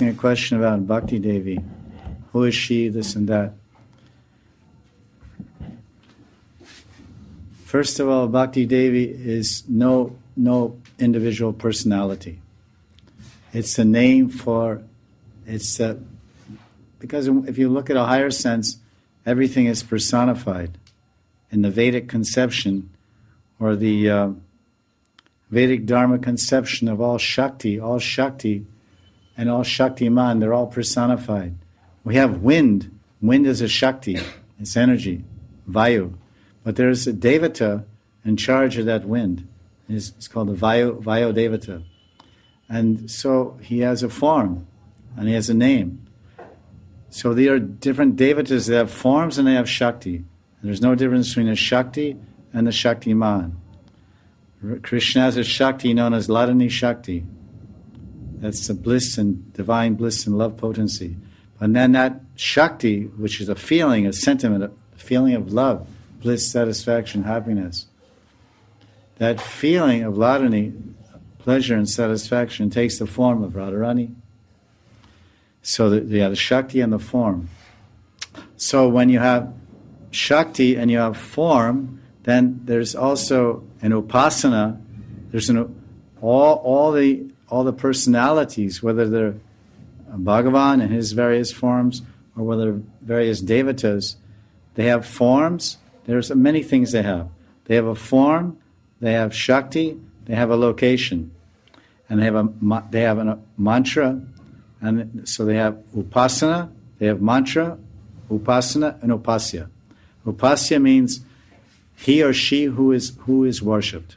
A question about Bhakti Devi. Who is she, this and that. First of all, Bhakti Devi is no individual personality. It's a name for, because if you look at a higher sense, everything is personified. In the Vedic conception, or the Vedic Dharma conception of all Shakti and all Shaktiman, they're all personified. We have wind. Wind is a Shakti, it's energy, Vayu. But there's a Devata in charge of that wind. It's called the Vayu Devata. And so he has a form, and he has a name. So there are different Devatas that have forms and they have Shakti. There's no difference between a Shakti and the Shaktiman. Krishna has a Shakti known as Ladani Shakti. That's the bliss and divine bliss and love potency. And then that Shakti, which is a feeling, a sentiment, a feeling of love, bliss, satisfaction, happiness. That feeling of Ladani, pleasure and satisfaction, takes the form of Radharani. So you have the Shakti and the form. So when you have Shakti and you have form, then there's also an upasana. There's all the personalities, whether they're Bhagavan and his various forms, or whether various devatas, they have forms. There's many things they have. They have a form, they have Shakti, they have a location, and they have a mantra, and so they have upasana, they have mantra, upasana, and upasya. Upasya means he or she who is worshipped.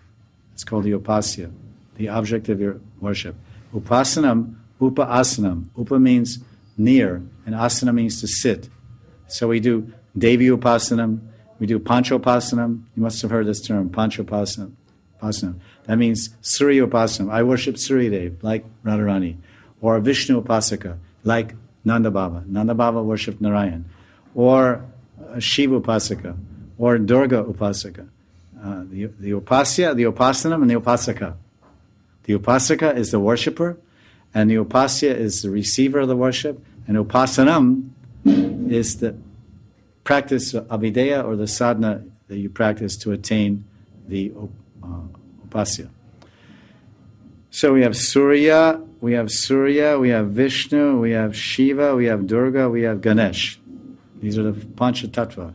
It's called the upasya, the object of your worship. Upasanam, upa asanam. Upa means near, and asana means to sit. So we do Devi upasanam, we do panchopasanam. You must have heard this term, panchopasanam. That means Surya upasanam. I worship Surya Dev, like Radharani. Or Vishnu upasaka, like Nanda Baba. Nanda Baba worshipped Narayan. Or Shiva upasaka, or Durga upasaka. The upasya, the upasanam, and the upasaka. The upasaka is the worshipper, and the upasya is the receiver of the worship, and upasanam is the practice of avideya, or the sadhana that you practice to attain the upasya. So we have Surya, we have Vishnu, we have Shiva, we have Durga, we have Ganesh. These are the Pancha Tattva.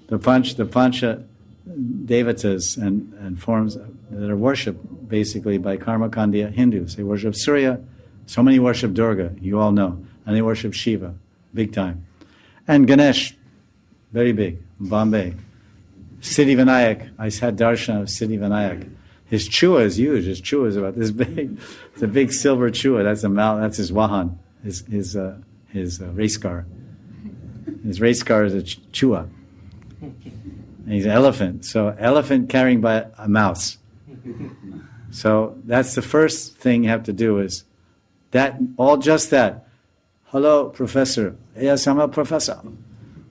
The Pancha Devatas and forms that are worshipped basically by Karma Kandiya Hindus. They worship Surya, so many worship Durga, you all know, and they worship Shiva, big time. And Ganesh, very big, Bombay. Siddhi Vinayak, I had darshan of Siddhi Vinayak. His chua is huge. His chua is about this big. It's a big silver chua. That's his wahan, his race car. His race car is a chua. And he's an elephant. So elephant carrying by a mouse. So that's the first thing you have to do is that, just that. Hello, professor. Yes, I'm a professor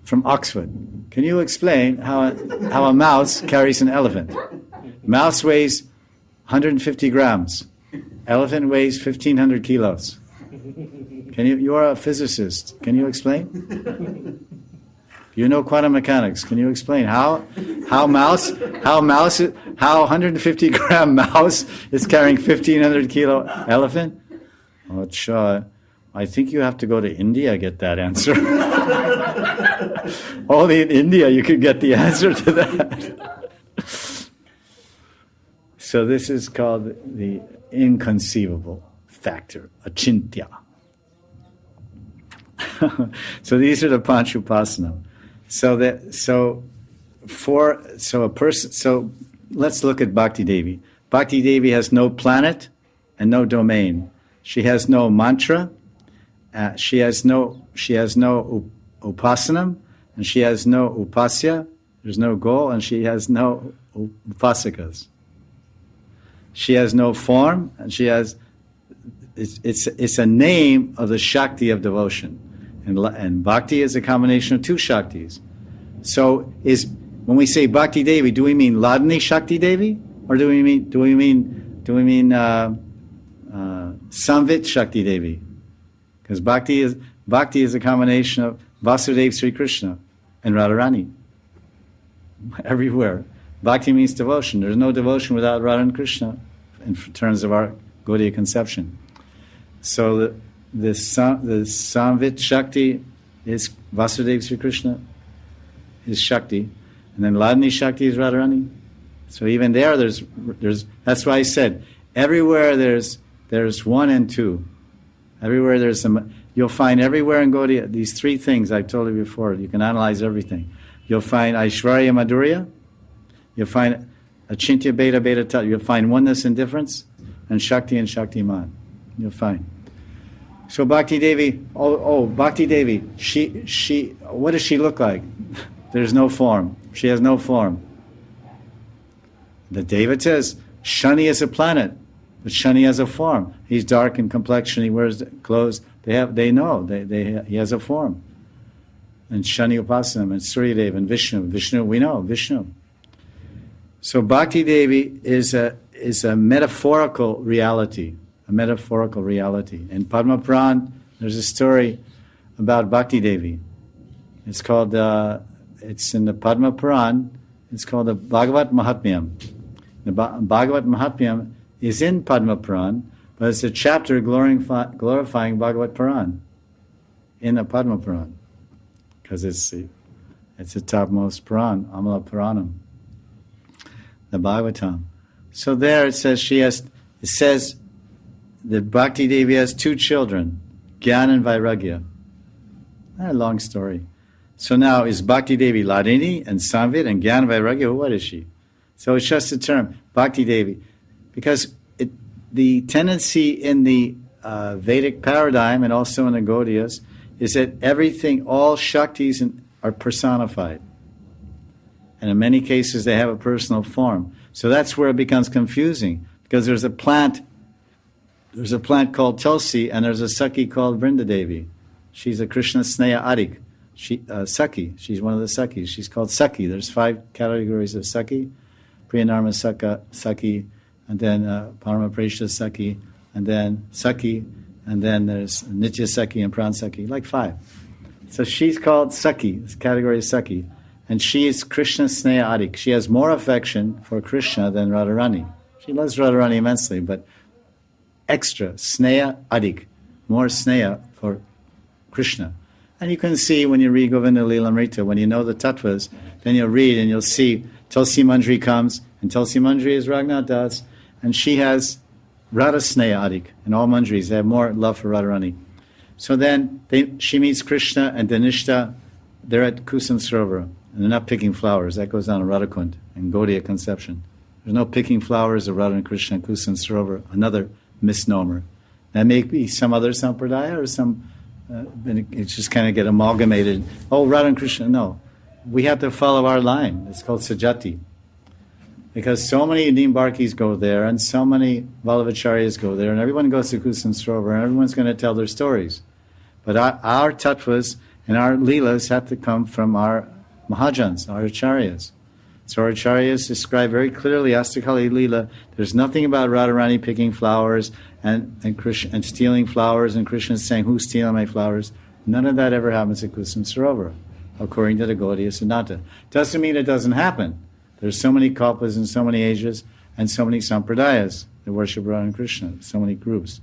from Oxford. Can you explain how a mouse carries an elephant? Mouse weighs 150 grams. Elephant weighs 1,500 kilos. You are a physicist. Can you explain? You know quantum mechanics. Can you explain how 150 gram mouse is carrying 1,500 kilo elephant? Oh, sure. I think you have to go to India to get that answer. Only in India you could get the answer to that. So this is called the inconceivable factor, achintya. So these are the panchupasana. So let's look at Bhakti Devi. Bhakti Devi has no planet and no domain. She has no mantra. She has no upasanam, and she has no upasya. There's no goal, and she has no upasakas. She has no form, and she has. It's a name of the Shakti of devotion, and Bhakti is a combination of two Shaktis. So when we say Bhakti Devi, do we mean Ladani Shakti Devi, or do we mean Samvit Shakti Devi? Because bhakti is a combination of Vasudeva Sri Krishna and Radharani. Everywhere. Bhakti means devotion. There's no devotion without Radha and Krishna in terms of our Gaudiya conception. So the Samvit Shakti is Vasudeva Sri Krishna, is Shakti. And then Ladini Shakti is Radharani. So even there's that's why I said, everywhere there's one and two. Everywhere there's some, you'll find everywhere in Gaudiya, these three things I've told you before, you can analyze everything. You'll find Aishwarya Madhurya, you'll find Achintya Beta Beta Tat, you'll find oneness and difference, and Shakti and Shaktiman. You'll find. So Bhakti Devi, Bhakti Devi, she, what does she look like? There's no form. She has no form. The Devatas, Shani is a planet, but Shani has a form. He's dark in complexion, he wears clothes. They know, he has a form. And Shani Upasanam, and Suryadev, and Vishnu. Vishnu, we know, Vishnu. So Bhakti Devi is a metaphorical reality, a metaphorical reality. In Padma Puran, there's a story about Bhakti Devi. It's called, it's in the Padma Puran, it's called the Bhagavat Mahatmyam. The Bhagavat Mahatmyam is in Padma Puran, but it's a chapter glorifying Bhagavat Puran in the Padma Puran, because it's the topmost Puran, Amala Puranam, the Bhagavatam. So there it says that Bhakti Devi has two children, Gyan and Vairagya. A long story. So now is Bhakti Devi Ladini and Samvit and Gyan and Vairagya? What is she? So it's just a term, Bhakti Devi, because the tendency in the Vedic paradigm and also in the Gaudiyas is that everything, all Shaktis are personified. And in many cases they have a personal form. So that's where it becomes confusing, because there's a plant called Tulsi and there's a Sakhi called Vrindadevi. She's a Krishna Sneha Adik. Sakhi, she's one of the Sakhis. She's called Sakhi. There's 5 categories of Sakhi. Priyanarma Sakhi, and then Paramapreshta Sakhi, and then Sakhi, and then there's Nitya Sakhi and Pran Sakhi, like 5. So she's called Sakhi, this category is Sakhi, and she is Krishna Sneha Adik. She has more affection for Krishna than Radharani. She loves Radharani immensely, but extra, Sneha Adik, more Sneha for Krishna. And you can see when you read Govinda Lilamrita, when you know the tattvas, then you'll read and you'll see Tulsi Manjari comes, and Tulsi Manjari is Raghunath Das, and she has Radha Sneha Adik, and all Manjaris, they have more love for Radharani. So then she meets Krishna and Dhanishta, they're at Kusum Sarovar, and they're not picking flowers. That goes on in Radhakund, in Gaudiya conception. There's no picking flowers of Radha and Krishna in Kusum Sarovar, another misnomer. That may be some other sampradaya or some, it's just kind of get amalgamated. Oh, Radha and Krishna, no. We have to follow our line. It's called Sajati. Because so many Nimbarkis go there, and so many Vallabhacharyas go there, and everyone goes to Kusum Sarovar, and everyone's going to tell their stories. But our tattvas and our lilas have to come from our Mahajans, our acharyas. So our acharyas describe very clearly Astakali Lila. There's nothing about Radharani picking flowers and Krishna, and stealing flowers, and Krishna saying, who's stealing my flowers? None of that ever happens at Kusum Sarovar, according to the Gaudiya Siddhanta. Doesn't mean it doesn't happen. There's so many kalpas and so many ages and so many sampradayas that worship Radha and Krishna, so many groups.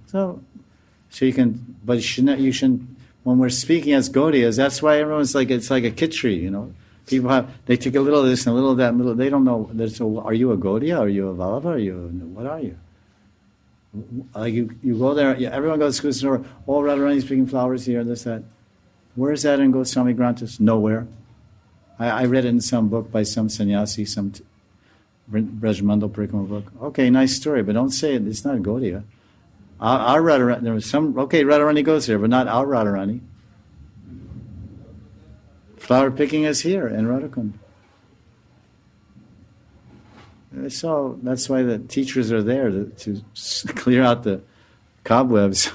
So you can, but you shouldn't, when we're speaking as Gaudiyas, that's why everyone's like, it's like a kitchery, you know. People they take a little of this and a little of that, they don't know, so are you a Gaudiya, are you a Vallabha, what are you? Like you go there, everyone goes to Kusum, all Radharani's picking flowers here, this, that. Where is that in Goswami Granthas? Nowhere. I read it in some book by some sannyasi, some Brajmandal Parikama book. Okay, nice story, but don't say it. It's not Gaudiya. Our Radharani, there was some, okay, Radharani goes here, but not our Radharani. Flower picking is here in Radhakund. So that's why the teachers are there to clear out the cobwebs.